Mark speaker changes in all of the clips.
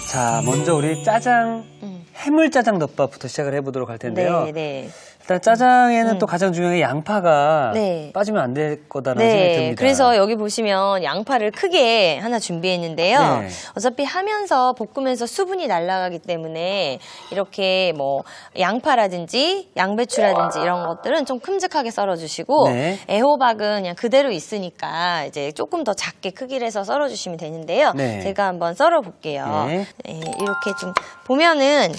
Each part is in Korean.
Speaker 1: 자, 먼저 우리 짜장, 해물짜장 덮밥부터 시작을 해보도록 할 텐데요.
Speaker 2: 네, 네.
Speaker 1: 일단 짜장에는 또 가장 중요한 게 양파가
Speaker 2: 네.
Speaker 1: 빠지면 안 될 거다라는 생각이
Speaker 2: 네,
Speaker 1: 듭니다.
Speaker 2: 그래서 여기 보시면 양파를 크게 하나 준비했는데요.
Speaker 1: 네.
Speaker 2: 어차피 하면서 볶으면서 수분이 날아가기 때문에 이렇게 뭐 양파라든지 양배추라든지 이런 것들은 좀 큼직하게 썰어주시고
Speaker 1: 네.
Speaker 2: 애호박은 그냥 그대로 있으니까 이제 조금 더 작게 크기를 해서 썰어주시면 되는데요.
Speaker 1: 네.
Speaker 2: 제가 한번 썰어볼게요.
Speaker 1: 네.
Speaker 2: 네, 이렇게 좀 보면은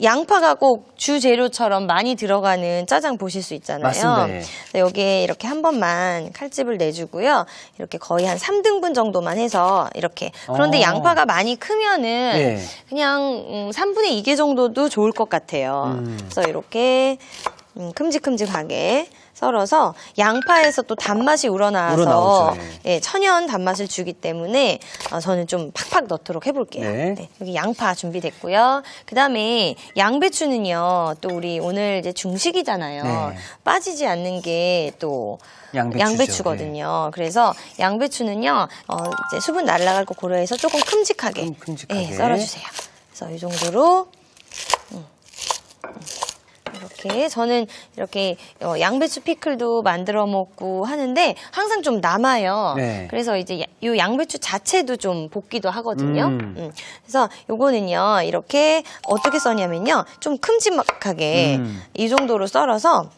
Speaker 2: 양파가 꼭 주재료처럼 많이 들어가는 짜장 보실 수 있잖아요.
Speaker 1: 맞습니다. 예.
Speaker 2: 그래서 여기에 이렇게 한 번만 칼집을 내주고요. 이렇게 거의 한 3등분 정도만 해서 이렇게. 그런데 양파가 많이 크면은
Speaker 1: 예.
Speaker 2: 그냥 3분의 2개 정도도 좋을 것 같아요. 그래서 이렇게 큼직큼직하게 썰어서 양파에서 또 단맛이 우러나와서
Speaker 1: 우러나오죠,
Speaker 2: 예, 천연 단맛을 주기 때문에 저는 좀 팍팍 넣도록 해볼게요.
Speaker 1: 네.
Speaker 2: 네, 여기 양파 준비됐고요. 그 다음에 양배추는요, 또 우리 오늘 이제 중식이잖아요.
Speaker 1: 네.
Speaker 2: 빠지지 않는 게 또 양배추거든요. 그래서 양배추는요, 이제 수분 날아갈 거 고려해서 조금 큼직하게,
Speaker 1: 큼직하게.
Speaker 2: 예, 썰어주세요. 그래서 이 정도로. 이렇게 저는 이렇게 양배추 피클도 만들어 먹고 하는데 항상 좀 남아요.
Speaker 1: 네.
Speaker 2: 그래서 이제 이 양배추 자체도 좀 볶기도 하거든요. 그래서 요거는요 이렇게 어떻게 써냐면요 좀 큼직하게 이 정도로 썰어서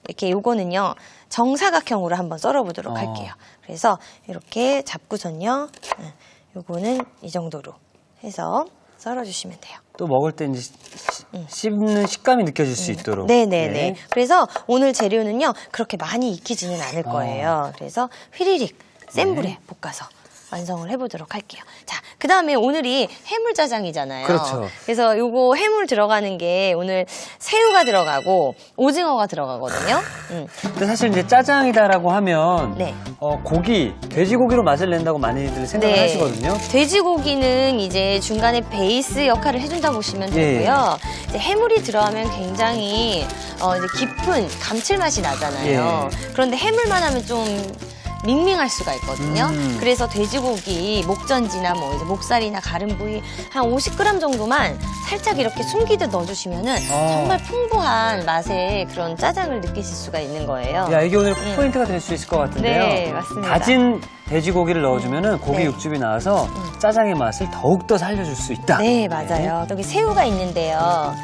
Speaker 2: 이렇게 요거는요 정사각형으로 한번 썰어보도록 할게요. 그래서 이렇게 잡고선요 요거는 이 정도로 해서 썰어주시면 돼요.
Speaker 1: 또 먹을 때 이제 씹는 식감이 느껴질 수 있도록.
Speaker 2: 네네네.
Speaker 1: 네.
Speaker 2: 그래서 오늘 재료는요, 그렇게 많이 익히지는 않을 거예요. 그래서 휘리릭 센 불에 볶아서 완성을 해보도록 할게요. 자, 그 다음에 오늘이 해물짜장이잖아요.
Speaker 1: 그렇죠.
Speaker 2: 그래서 요거 해물 들어가는 게 오늘 새우가 들어가고 오징어가 들어가거든요.
Speaker 1: 근데 사실 이제 짜장이다라고 하면
Speaker 2: 네.
Speaker 1: 고기, 돼지고기로 맛을 낸다고 많이들 생각을 하시거든요.
Speaker 2: 돼지고기는 이제 중간에 베이스 역할을 해준다 보시면 되고요. 이제 해물이 들어가면 굉장히 이제 깊은 감칠맛이 나잖아요. 그런데 해물만 하면 좀 밍밍할 수가 있거든요. 그래서 돼지고기 목전지나 뭐 이제 목살이나 가름 부위 한 50g 정도만 살짝 이렇게 숨기듯 넣어주시면은 정말 풍부한 맛의 그런 짜장을 느끼실 수가 있는 거예요.
Speaker 1: 야, 이게 오늘 포인트가 될 수 있을 것 같은데요.
Speaker 2: 네, 맞습니다.
Speaker 1: 다진 돼지고기를 넣어주면은 고기 육즙이 나와서 짜장의 맛을 더욱더 살려줄 수 있다.
Speaker 2: 네, 맞아요. 여기 새우가 있는데요.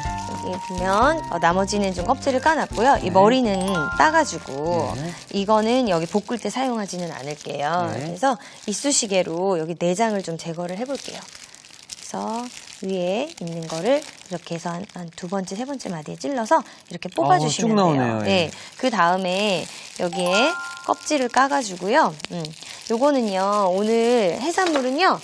Speaker 2: 여기 보면 나머지는 좀 껍질을 까놨고요. 이 머리는 따가지고 이거는 여기 볶을 때 사용하지는 않을게요. 그래서 이쑤시개로 여기 내장을 좀 제거를 해볼게요. 그래서 위에 있는 거를 이렇게 해서 한 두 번째, 세 번째 마디에 찔러서 이렇게 뽑아주시면
Speaker 1: 쭉 나오네요.
Speaker 2: 돼요. 네. 그 다음에 여기에 껍질을 까가지고요. 요거는요, 오늘 해산물은요,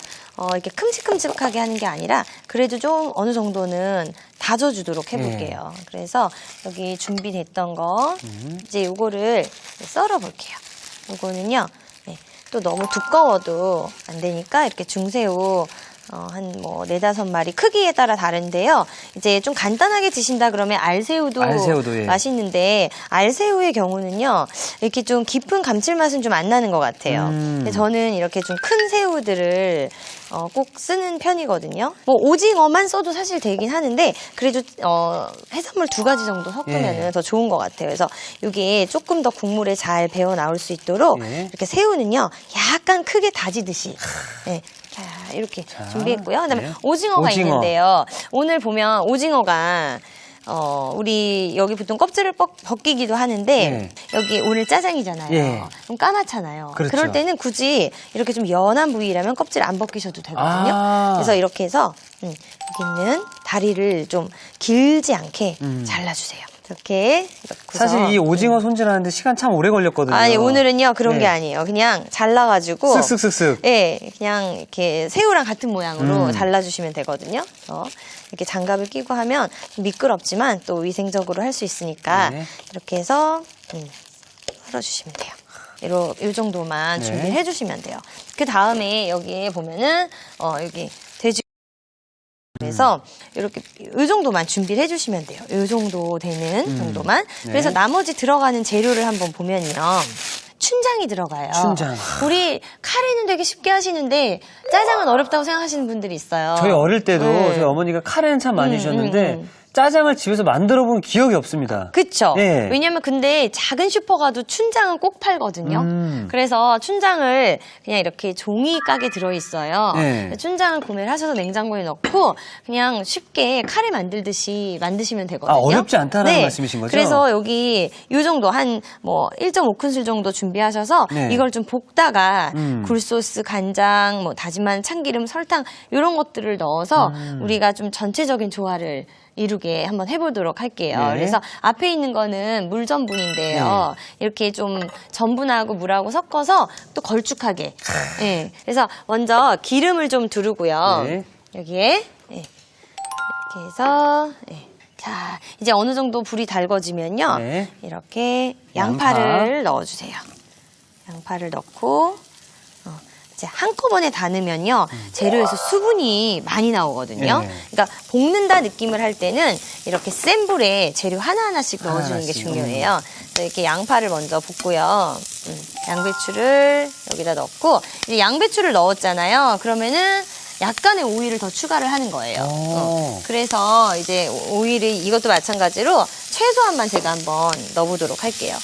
Speaker 2: 이렇게 큼직큼직하게 하는 게 아니라 그래도 좀 어느 정도는 다져주도록 해볼게요. 그래서 여기 준비됐던 거 이제 요거를 썰어볼게요. 요거는요, 또 너무 두꺼워도 안 되니까 이렇게 중새우 한 뭐 4-5마리 크기에 따라 다른데요. 이제 좀 간단하게 드신다 그러면 알새우도 맛있는데 알새우의 경우는요. 이렇게 좀 깊은 감칠맛은 좀 안 나는 것 같아요. 근데 저는 이렇게 좀 큰 새우들을 꼭 쓰는 편이거든요. 뭐 오징어만 써도 사실 되긴 하는데 그래도 해산물 2가지 정도 섞으면 더 좋은 것 같아요. 그래서 이게 조금 더 국물에 잘 배어 나올 수 있도록 이렇게 새우는요. 약간 크게 다지듯이 자, 이렇게 준비했고요. 그다음에 오징어가 있는데요. 오늘 보면 오징어가 우리 여기 보통 껍질을 벗기기도 하는데 여기 오늘 짜장이잖아요. 좀 까맣잖아요.
Speaker 1: 그렇죠.
Speaker 2: 그럴 때는 굳이 이렇게 좀 연한 부위라면 껍질 안 벗기셔도 되거든요. 그래서 이렇게 해서 여기 있는 다리를 좀 길지 않게 잘라주세요. 이렇게
Speaker 1: 사실 이 오징어 손질하는데 시간 참 오래 걸렸거든요.
Speaker 2: 아니 오늘은요 그런 게 아니에요. 그냥 잘라가지고
Speaker 1: 쓱쓱쓱쓱.
Speaker 2: 예, 그냥 이렇게 새우랑 같은 모양으로 잘라주시면 되거든요. 이렇게 장갑을 끼고 하면 미끄럽지만 또 위생적으로 할 수 있으니까 이렇게 해서 썰어주시면 돼요. 이 정도만 준비를 해주시면 돼요. 그 다음에 여기에 보면은 여기 돼지 그래서 이렇게 이 정도만 준비를 해주시면 돼요. 이 정도 되는 정도만. 그래서 나머지 들어가는 재료를 한번 보면요. 춘장이 들어가요.
Speaker 1: 춘장.
Speaker 2: 우리 카레는 되게 쉽게 하시는데 짜장은 어렵다고 생각하시는 분들이 있어요.
Speaker 1: 저희 어릴 때도
Speaker 2: 네.
Speaker 1: 저희 어머니가 카레는 참 많이 주셨는데 짜장을 집에서 만들어 본 기억이 없습니다.
Speaker 2: 그쵸.
Speaker 1: 예.
Speaker 2: 왜냐면 근데 작은 슈퍼 가도 춘장은 꼭 팔거든요. 그래서 춘장을 그냥 이렇게 종이 깍에 들어있어요.
Speaker 1: 예.
Speaker 2: 춘장을 구매를 하셔서 냉장고에 넣고 그냥 쉽게 카레 만들듯이 만드시면 되거든요.
Speaker 1: 아, 어렵지 않다는 말씀이신 거죠?
Speaker 2: 그래서 여기 요 정도 한 뭐 1.5큰술 정도 준비하셔서
Speaker 1: 네.
Speaker 2: 이걸 좀 볶다가 굴소스, 간장, 뭐 다진 마늘, 참기름, 설탕 이런 것들을 넣어서 우리가 좀 전체적인 조화를 이루게 한번 해보도록 할게요.
Speaker 1: 네.
Speaker 2: 그래서 앞에 있는 거는 물전분인데요. 이렇게 좀 전분하고 물하고 섞어서 또 걸쭉하게. 네. 그래서 먼저 기름을 좀 두르고요.
Speaker 1: 네.
Speaker 2: 여기에 이렇게 해서 자 이제 어느 정도 불이 달궈지면요.
Speaker 1: 네.
Speaker 2: 이렇게 양파를 넣어주세요. 양파를 넣고 이제 한꺼번에 닫으면요 재료에서 수분이 많이 나오거든요.
Speaker 1: 네.
Speaker 2: 그러니까 볶는다 느낌을 할 때는 이렇게 센 불에 재료 하나하나씩 넣어주는 게
Speaker 1: 하나하나씩.
Speaker 2: 중요해요. 그래서 이렇게 양파를 먼저 볶고요. 양배추를 여기다 넣고 이제 양배추를 넣었잖아요. 그러면은 약간의 오일을 더 추가를 하는 거예요. 그래서 이제 오일을 이것도 마찬가지로 최소한만 제가 한번 넣어보도록 할게요.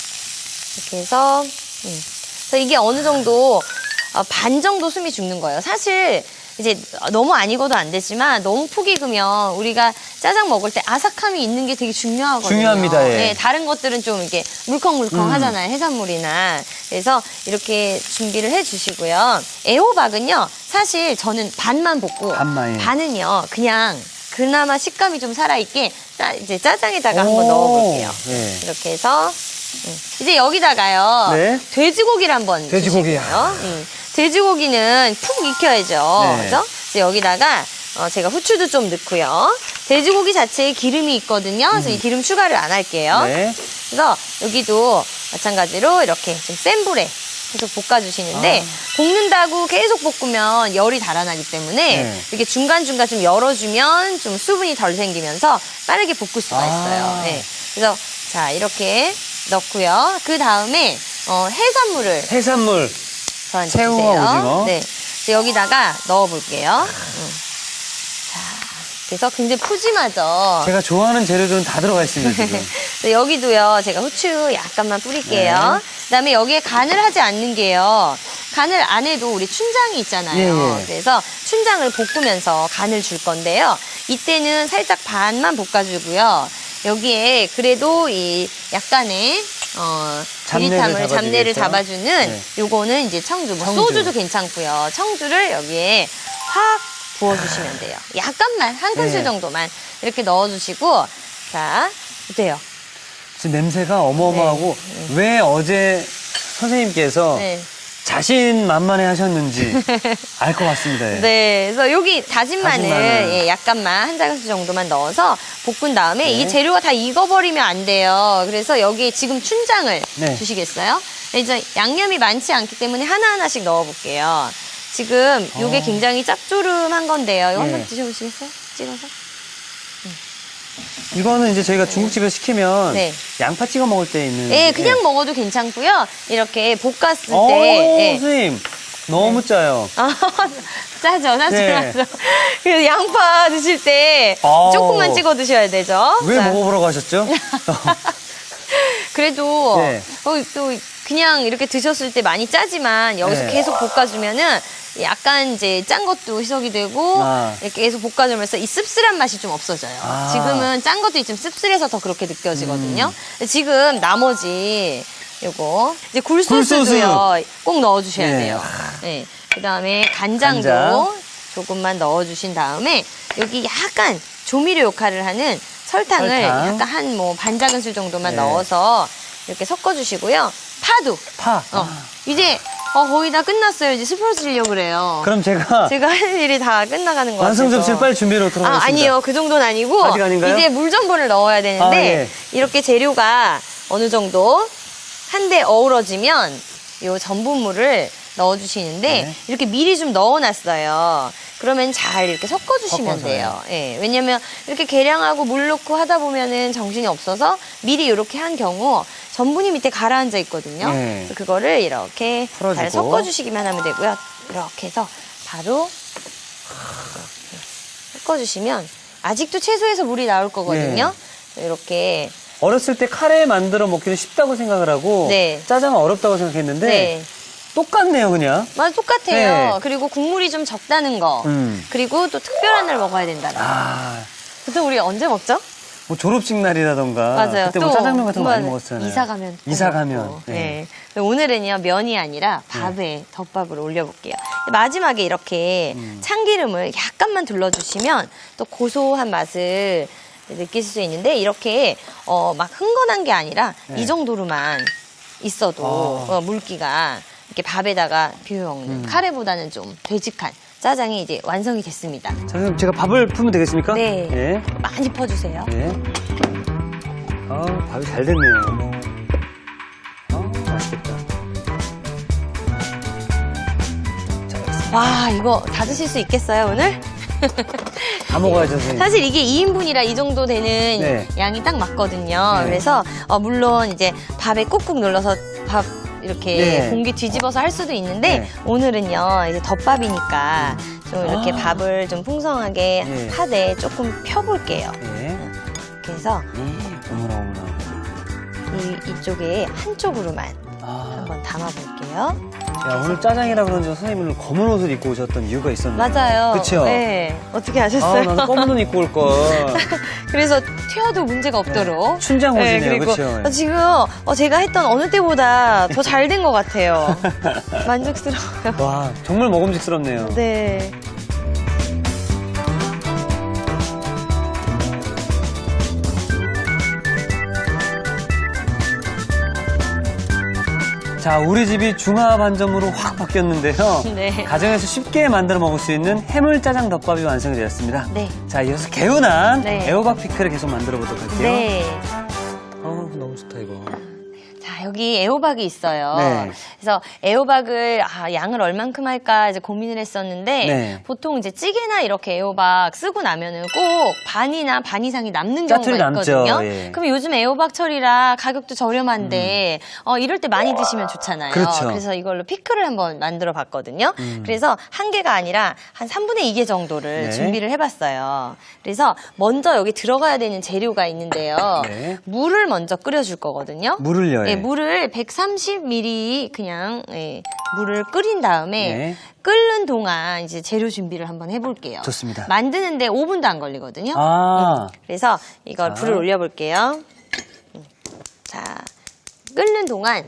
Speaker 2: 이렇게 해서 그래서 이게 어느 정도 반 정도 숨이 죽는 거예요. 사실 이제 너무 안 익어도 안 되지만 너무 푹 익으면 우리가 짜장 먹을 때 아삭함이 있는 게 되게 중요하거든요.
Speaker 1: 중요합니다, 예.
Speaker 2: 네, 다른 것들은 좀 이렇게 물컹물컹 하잖아요. 해산물이나. 그래서 이렇게 준비를 해주시고요. 애호박은요, 사실 저는 반만 볶고
Speaker 1: 반만, 예.
Speaker 2: 반은요, 그냥 그나마 식감이 좀 살아있게 이제 짜장에다가 한번 넣어볼게요.
Speaker 1: 네.
Speaker 2: 이렇게 해서 이제 여기다가요.
Speaker 1: 네.
Speaker 2: 돼지고기를 한번
Speaker 1: 돼지고기.
Speaker 2: 주시고요. 돼지고기는 푹 익혀야죠.
Speaker 1: 네.
Speaker 2: 그래서 이제 여기다가 제가 후추도 좀 넣고요. 돼지고기 자체에 기름이 있거든요. 그래서 이 기름 추가를 안 할게요.
Speaker 1: 네.
Speaker 2: 그래서 여기도 마찬가지로 이렇게 좀 센 불에 계속 볶아주시는데 볶는다고 계속 볶으면 열이 달아나기 때문에
Speaker 1: 네.
Speaker 2: 이렇게 중간중간 좀 열어주면 좀 수분이 덜 생기면서 빠르게 볶을 수가 있어요. 네. 그래서 자 이렇게 넣고요. 그 다음에 해산물을
Speaker 1: 해산물.
Speaker 2: 저한테
Speaker 1: 새우와
Speaker 2: 주세요.
Speaker 1: 오징어.
Speaker 2: 네. 이제 여기다가 넣어볼게요. 자, 그래서 굉장히 푸짐하죠.
Speaker 1: 제가 좋아하는 재료들은 다 들어가 있습니다, 지금.
Speaker 2: 네, 여기도요, 제가 후추 약간만 뿌릴게요.
Speaker 1: 네.
Speaker 2: 그 다음에 여기에 간을 하지 않는 게요. 간을 안 해도 우리 춘장이 있잖아요.
Speaker 1: 예, 예.
Speaker 2: 그래서 춘장을 볶으면서 간을 줄 건데요. 이때는 살짝 반만 볶아주고요. 여기에 그래도 이 약간의 잡내를 잡아주는
Speaker 1: 네.
Speaker 2: 요거는 이제 청주, 뭐
Speaker 1: 청주.
Speaker 2: 소주도 괜찮고요. 청주를 여기에 확 부어주시면 돼요. 약간만 한 큰술
Speaker 1: 네.
Speaker 2: 정도만 이렇게 넣어주시고 자 어때요?
Speaker 1: 지금 냄새가 어마어마하고 왜 어제 선생님께서
Speaker 2: 네.
Speaker 1: 자신만만해 하셨는지 알 것 같습니다. 예.
Speaker 2: 네, 그래서 여기 다진 마늘,
Speaker 1: 마늘.
Speaker 2: 예, 약간만 한 작은술 정도만 넣어서 볶은 다음에
Speaker 1: 네.
Speaker 2: 이 재료가 다 익어버리면 안 돼요. 그래서 여기에 지금 춘장을
Speaker 1: 네.
Speaker 2: 주시겠어요? 이제 양념이 많지 않기 때문에 하나하나씩 넣어볼게요. 지금 이게 굉장히 짭조름한 건데요. 이거
Speaker 1: 네.
Speaker 2: 한번 드셔보시겠어요? 찍어서?
Speaker 1: 이거는 이제 저희가 중국집에서 시키면
Speaker 2: 네.
Speaker 1: 양파 찍어 먹을 때 있는.
Speaker 2: 네, 그냥 먹어도 괜찮고요. 이렇게 볶았을
Speaker 1: 오,
Speaker 2: 때. 예.
Speaker 1: 선생님. 너무 짜요.
Speaker 2: 아, 짜죠, 사실
Speaker 1: 네.
Speaker 2: 맞죠. 그래서 양파 드실 때
Speaker 1: 아우.
Speaker 2: 조금만 찍어 드셔야 되죠.
Speaker 1: 왜
Speaker 2: 자,
Speaker 1: 먹어보라고 하셨죠?
Speaker 2: 그래도
Speaker 1: 네.
Speaker 2: 또 그냥 이렇게 드셨을 때 많이 짜지만 여기서
Speaker 1: 네.
Speaker 2: 계속 볶아주면은 약간 이제 짠 것도 희석이 되고
Speaker 1: 아.
Speaker 2: 이렇게 계속 볶아주면서 이 씁쓸한 맛이 좀 없어져요.
Speaker 1: 아.
Speaker 2: 지금은 짠 것들이 좀 씁쓸해서 더 그렇게 느껴지거든요. 근데 지금 나머지 요거 이제 굴소스도요 꼭 넣어주셔야
Speaker 1: 네.
Speaker 2: 돼요. 네. 그다음에 간장도
Speaker 1: 간장.
Speaker 2: 조금만 넣어주신 다음에 여기 약간 조미료 역할을 하는 설탕을
Speaker 1: 설탕.
Speaker 2: 약간 한 뭐 반 작은술 정도만
Speaker 1: 네.
Speaker 2: 넣어서 이렇게 섞어주시고요. 파도.
Speaker 1: 파.
Speaker 2: 이제 거의 다 끝났어요. 이제 스포지려고 그래요.
Speaker 1: 그럼 제가
Speaker 2: 제가 할 일이 다 끝나가는 것 같아서.
Speaker 1: 완성 접시를 빨리 준비해 놓도록 하겠습니다.
Speaker 2: 아니요. 그 정도는 아니고
Speaker 1: 아직 아닌가요?
Speaker 2: 이제 물전분을 넣어야 되는데
Speaker 1: 아, 예.
Speaker 2: 이렇게 재료가 어느 정도 한데 어우러지면 요 전분물을 넣어주시는데
Speaker 1: 네.
Speaker 2: 이렇게 미리 좀 넣어놨어요. 그러면 잘 이렇게 섞어주시면
Speaker 1: 섞어서요.
Speaker 2: 돼요. 예, 왜냐면 이렇게 계량하고 물 넣고 하다 보면은 정신이 없어서 미리 이렇게 한 경우 전분이 밑에 가라앉아 있거든요.
Speaker 1: 네.
Speaker 2: 그래서 그거를 이렇게
Speaker 1: 풀어주고.
Speaker 2: 잘 섞어주시기만 하면 되고요. 이렇게 해서 바로 이렇게 섞어주시면 아직도 채소에서 물이 나올 거거든요. 이렇게
Speaker 1: 어렸을 때 카레 만들어 먹기는 쉽다고 생각을 하고
Speaker 2: 네.
Speaker 1: 짜장은 어렵다고 생각했는데
Speaker 2: 네.
Speaker 1: 똑같네요, 그냥.
Speaker 2: 맞아 똑같아요.
Speaker 1: 네.
Speaker 2: 그리고 국물이 좀 적다는 거. 그리고 또 특별한 날 먹어야 된다는 거.
Speaker 1: 아,
Speaker 2: 보통 우리 언제 먹죠?
Speaker 1: 뭐 졸업식 날이라든가.
Speaker 2: 맞아요.
Speaker 1: 그때 뭐 짜장면 같은 거 많이 먹었잖아요.
Speaker 2: 이사 가면.
Speaker 1: 이사 가면.
Speaker 2: 먹고.
Speaker 1: 네.
Speaker 2: 네. 근데 오늘은요, 면이 아니라 밥에 덮밥을 올려볼게요. 마지막에 이렇게 참기름을 약간만 둘러주시면 또 고소한 맛을 느낄 수 있는데 이렇게 막 흥건한 게 아니라
Speaker 1: 네.
Speaker 2: 이 정도로만 있어도 물기가 이렇게 밥에다가 비벼 먹는 카레보다는 좀 되직한 짜장이 이제 완성이 됐습니다.
Speaker 1: 자, 그럼 제가 밥을 풀면 되겠습니까?
Speaker 2: 네.
Speaker 1: 예.
Speaker 2: 많이 퍼주세요.
Speaker 1: 예. 아, 밥이 잘 됐네요. 맛있겠다.
Speaker 2: 와, 이거 다 드실 수 있겠어요, 오늘?
Speaker 1: 다 먹어야죠, 선생님.
Speaker 2: 사실 이게 2인분이라 이 정도 되는
Speaker 1: 네.
Speaker 2: 양이 딱 맞거든요.
Speaker 1: 네.
Speaker 2: 그래서 물론 이제 밥에 꾹꾹 눌러서 밥 이렇게
Speaker 1: 네.
Speaker 2: 공기 뒤집어서 할 수도 있는데
Speaker 1: 네.
Speaker 2: 오늘은요 이제 덮밥이니까 좀 이렇게 밥을 좀 풍성하게
Speaker 1: 네.
Speaker 2: 하되 조금 펴볼게요.
Speaker 1: 예.
Speaker 2: 그래서
Speaker 1: 어머나, 어머나.
Speaker 2: 이쪽에 한쪽으로만
Speaker 1: 아,
Speaker 2: 한번 담아볼게요.
Speaker 1: 야, 오늘 짜장이라 그런지 선생님 오늘 검은 옷을 입고 오셨던 이유가 있었나요?
Speaker 2: 맞아요.
Speaker 1: 그쵸?
Speaker 2: 네. 어떻게
Speaker 1: 아,
Speaker 2: 아셨어요?
Speaker 1: 나도 검은 옷 입고 올 걸.
Speaker 2: 그래서 튀어도 문제가 없도록.
Speaker 1: 춘장 옷이네요,
Speaker 2: 그리고
Speaker 1: 그렇죠?
Speaker 2: 지금 제가 했던 어느 때보다 더 잘 된 것 같아요. 만족스러워요.
Speaker 1: 와, 정말 먹음직스럽네요.
Speaker 2: 네.
Speaker 1: 자, 우리 집이 중화 반점으로 확 바뀌었는데요.
Speaker 2: 네.
Speaker 1: 가정에서 쉽게 만들어 먹을 수 있는 해물 짜장 덮밥이 완성이 되었습니다.
Speaker 2: 네.
Speaker 1: 자, 이어서 개운한
Speaker 2: 네.
Speaker 1: 애호박 피클을 계속 만들어 보도록 할게요.
Speaker 2: 네.
Speaker 1: 너무 좋다, 이거.
Speaker 2: 자, 여기 애호박이 있어요.
Speaker 1: 네.
Speaker 2: 그래서 애호박을 양을 얼만큼 할까 이제 고민을 했었는데
Speaker 1: 네.
Speaker 2: 보통 이제 찌개나 이렇게 애호박 쓰고 나면은 꼭 반이나 반 이상이 남는 경우가
Speaker 1: 짜투리 남죠.
Speaker 2: 있거든요.
Speaker 1: 예.
Speaker 2: 그럼 요즘 애호박철이라 가격도 저렴한데 이럴 때 많이 드시면 좋잖아요.
Speaker 1: 그렇죠.
Speaker 2: 그래서 이걸로 피클을 한번 만들어 봤거든요. 그래서 한 개가 아니라 한 3분의 2개 정도를
Speaker 1: 네.
Speaker 2: 준비를 해봤어요. 그래서 먼저 여기 들어가야 되는 재료가 있는데요.
Speaker 1: 네.
Speaker 2: 물을 먼저 끓여줄 거거든요.
Speaker 1: 물을요?
Speaker 2: 예, 물을 130ml 그냥 물을 끓인 다음에
Speaker 1: 네.
Speaker 2: 끓는 동안 이제 재료 준비를 한번 해볼게요.
Speaker 1: 좋습니다.
Speaker 2: 만드는데 5분도 안 걸리거든요.
Speaker 1: 아,
Speaker 2: 그래서 이걸
Speaker 1: 자.
Speaker 2: 불을 올려볼게요. 자, 끓는 동안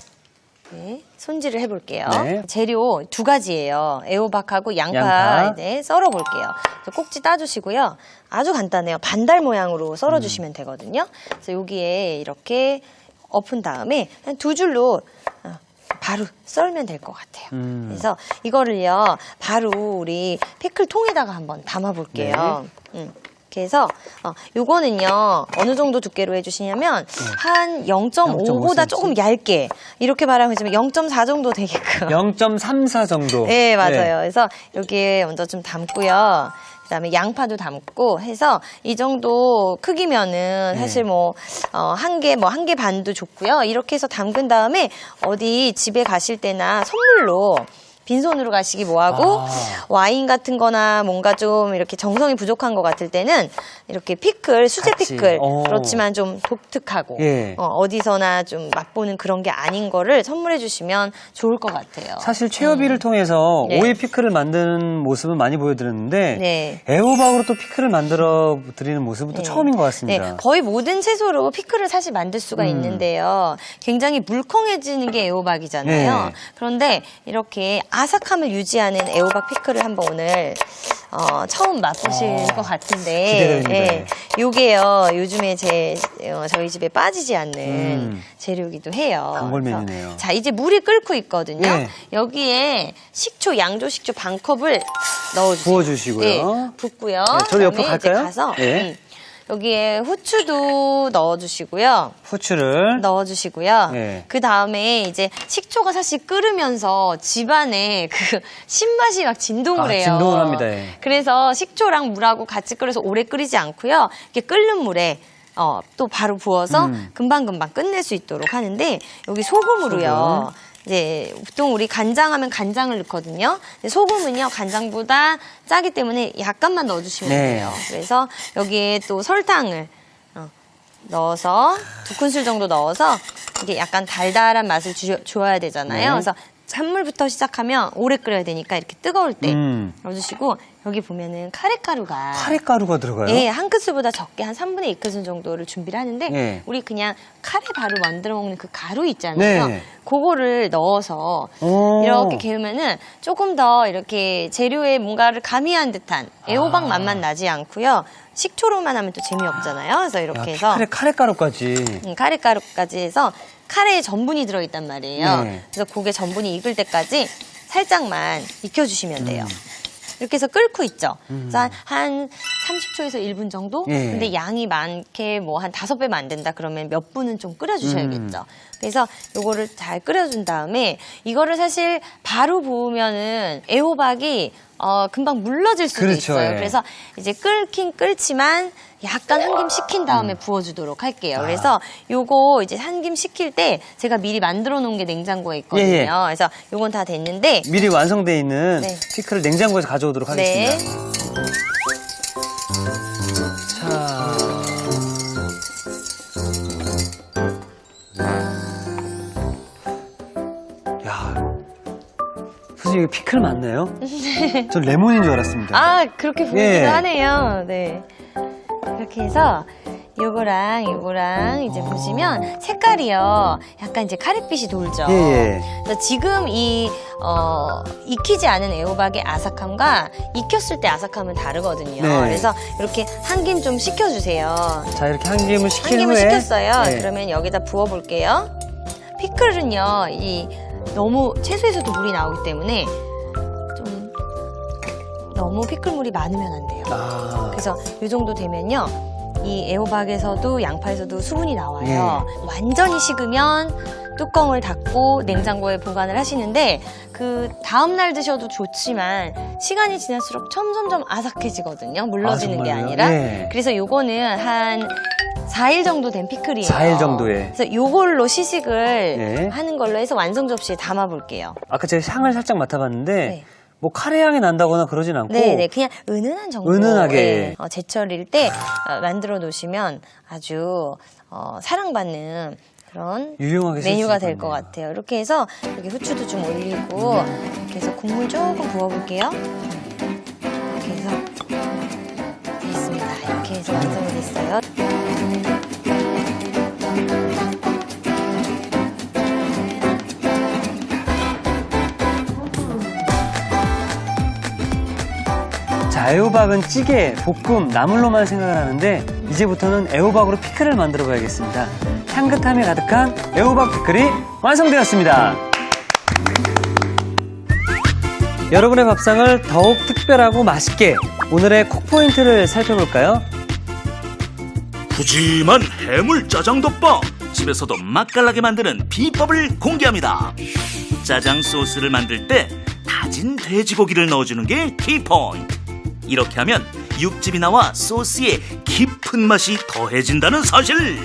Speaker 2: 손질을 해볼게요.
Speaker 1: 네.
Speaker 2: 재료 두 가지예요. 애호박하고 양파,
Speaker 1: 양파.
Speaker 2: 썰어볼게요. 그래서 꼭지 따주시고요. 아주 간단해요. 반달 모양으로 썰어주시면 되거든요. 그래서 여기에 이렇게 엎은 다음에 한 두 줄로 바로 썰면 될 것 같아요. 그래서 이거를요 바로 우리 피클 통에다가 한번 담아볼게요. 이렇게 해서 요거는요 어느 정도 두께로 해주시냐면 한 0.5보다 조금 얇게 이렇게 말하면 0.4 정도 되게끔.
Speaker 1: 0.34 정도.
Speaker 2: 네, 맞아요. 그래서 여기에 먼저 좀 담고요. 그다음에 양파도 담고 해서 이 정도 크기면은 사실 한 개 반도 좋고요. 이렇게 해서 담근 다음에 어디 집에 가실 때나 선물로 빈손으로 가시기 뭐하고 와인 같은 거나 뭔가 좀 이렇게 정성이 부족한 것 같을 때는 이렇게 피클, 수제
Speaker 1: 같이.
Speaker 2: 피클 그렇지만 좀 독특하고
Speaker 1: 예.
Speaker 2: 어디서나 좀 맛보는 그런 게 아닌 거를 선물해 주시면 좋을 것 같아요.
Speaker 1: 사실 최여비를 통해서
Speaker 2: 네.
Speaker 1: 오이 피클을 만드는 모습은 많이 보여드렸는데
Speaker 2: 네.
Speaker 1: 애호박으로 또 피클을 만들어 드리는 모습은 또 처음인 것 같습니다.
Speaker 2: 네, 거의 모든 채소로 피클을 사실 만들 수가 있는데요. 굉장히 물컹해지는 게 애호박이잖아요.
Speaker 1: 네.
Speaker 2: 그런데 이렇게 아삭함을 유지하는 애호박 피클을 한번 오늘 처음 맛보실 것 같은데
Speaker 1: 기대됩니다.
Speaker 2: 네, 요게요 요즘에 저희 집에 빠지지 않는 재료이기도 해요.
Speaker 1: 단골
Speaker 2: 그래서
Speaker 1: 메뉴네요.
Speaker 2: 자 이제 물이 끓고 있거든요.
Speaker 1: 네.
Speaker 2: 여기에 양조 식초 반 컵을 넣어주세요.
Speaker 1: 부어주시고요.
Speaker 2: 네, 붓고요.
Speaker 1: 네, 저도 옆으로
Speaker 2: 그다음에 이제
Speaker 1: 갈까요?
Speaker 2: 가서
Speaker 1: 네.
Speaker 2: 여기에 후추도 넣어주시고요.
Speaker 1: 후추를
Speaker 2: 넣어주시고요.
Speaker 1: 네.
Speaker 2: 그 다음에 이제 식초가 사실 끓으면서 집안에 그 신맛이 막 진동을 해요.
Speaker 1: 진동을 합니다. 예.
Speaker 2: 그래서 식초랑 물하고 같이 끓여서 오래 끓이지 않고요. 이렇게 끓는 물에 또 바로 부어서 금방금방 끝낼 수 있도록 하는데 여기 소금으로요. 이제 보통 우리 간장하면 간장을 넣거든요. 근데 소금은요 간장보다 짜기 때문에 약간만 넣어주시면 돼요. 그래서 여기에 또 설탕을 넣어서 2큰술 정도 넣어서 이게 약간 달달한 맛을 줘야 되잖아요. 그래서 찬물부터 시작하면 오래 끓여야 되니까 이렇게 뜨거울 때 넣어주시고 여기 보면은 카레가루가
Speaker 1: 들어가요?
Speaker 2: 예, 한 큰술보다 적게 한 3분의 2큰술 정도를 준비를 하는데 우리 그냥 카레 바로 만들어 먹는 그 가루 있잖아요. 그거를 넣어서 이렇게 개우면은 조금 더 이렇게 재료에 뭔가를 가미한 듯한 애호박 맛만 나지 않고요. 식초로만 하면 또 재미없잖아요. 그래서 이렇게 해서
Speaker 1: 카레가루까지.
Speaker 2: 카레가루까지 해서 카레에 전분이 들어있단 말이에요. 그래서 그게 전분이 익을 때까지 살짝만 익혀주시면 돼요. 이렇게 해서 끓고 있죠. 그래서 한 30초에서 1분 정도? 근데 양이 많게 뭐 한 5배만 안 된다 그러면 몇 분은 좀 끓여주셔야겠죠. 그래서 요거를 잘 끓여준 다음에 이거를 사실 바로 부으면은 애호박이 금방 물러질 수도 있어요. 그래서 이제 끓긴 끓지만 약간 한 김 식힌 다음에 부어주도록 할게요. 그래서 요거 이제 한 김 식힐 때 제가 미리 만들어 놓은 게 냉장고에 있거든요. 그래서 요건 다 됐는데
Speaker 1: 미리 완성되어 있는 피클을 냉장고에서 가져오도록 하겠습니다. 자. 선생님, 이거 피클 맞나요? 전 레몬인 줄 알았습니다.
Speaker 2: 아, 그렇게 보이기도 하네요. 네. 이렇게 해서 요거랑 이제 보시면 색깔이요. 약간 이제 카레빛이 돌죠. 그래서 지금 익히지 않은 애호박의 아삭함과 익혔을 때 아삭함은 다르거든요. 그래서 이렇게 한 김 좀 식혀주세요.
Speaker 1: 자, 이렇게 한 김을 식힌
Speaker 2: 한
Speaker 1: 후에
Speaker 2: 김을 식혔어요. 그러면 여기다 부어볼게요. 피클은요, 너무 채소에서도 물이 나오기 때문에 좀 너무 피클물이 많으면 안 돼요. 그래서 이 정도 되면요, 이 애호박에서도 양파에서도 수분이 나와요. 완전히 식으면 뚜껑을 닫고 냉장고에 보관을 하시는데 그 다음날 드셔도 좋지만 시간이 지날수록 점점점 아삭해지거든요. 물러지는 게 아니라. 그래서 요거는 한 4일 정도 된 피클이에요.
Speaker 1: 4일 정도에.
Speaker 2: 그래서 요걸로 시식을 하는 걸로 해서 완성 접시에 담아볼게요.
Speaker 1: 아까 제가 향을 살짝 맡아봤는데 뭐 카레 향이 난다거나 그러진 않고
Speaker 2: 그냥 은은한 정도.
Speaker 1: 은은하게.
Speaker 2: 제철일 때 만들어 놓으시면 아주 사랑받는 그런
Speaker 1: 유용하게
Speaker 2: 메뉴가 될 것 같아요. 이렇게 해서 여기 후추도 좀 올리고 이렇게 해서 국물 조금 부어볼게요. 이렇게 해서 됐습니다. 이렇게 해서 완성이 됐어요.
Speaker 1: 자, 애호박은 찌개, 볶음, 나물로만 생각을 하는데 이제부터는 애호박으로 피클을 만들어 봐야겠습니다. 향긋함이 가득한 애호박 피클이 완성되었습니다. 여러분의 밥상을 더욱 특별하고 맛있게 오늘의 콕포인트를 살펴볼까요?
Speaker 3: 푸짐한 해물 짜장덮밥, 집에서도 맛깔나게 만드는 비법을 공개합니다. 짜장 소스를 만들 때 다진 돼지고기를 넣어주는 게 키포인트. 이렇게 하면 육즙이 나와 소스에 깊은 맛이 더해진다는 사실.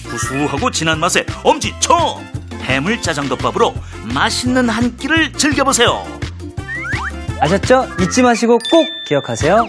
Speaker 3: 구수하고 진한 맛의 엄지척 해물 짜장덮밥으로 맛있는 한 끼를 즐겨보세요.
Speaker 1: 아셨죠? 잊지 마시고 꼭 기억하세요.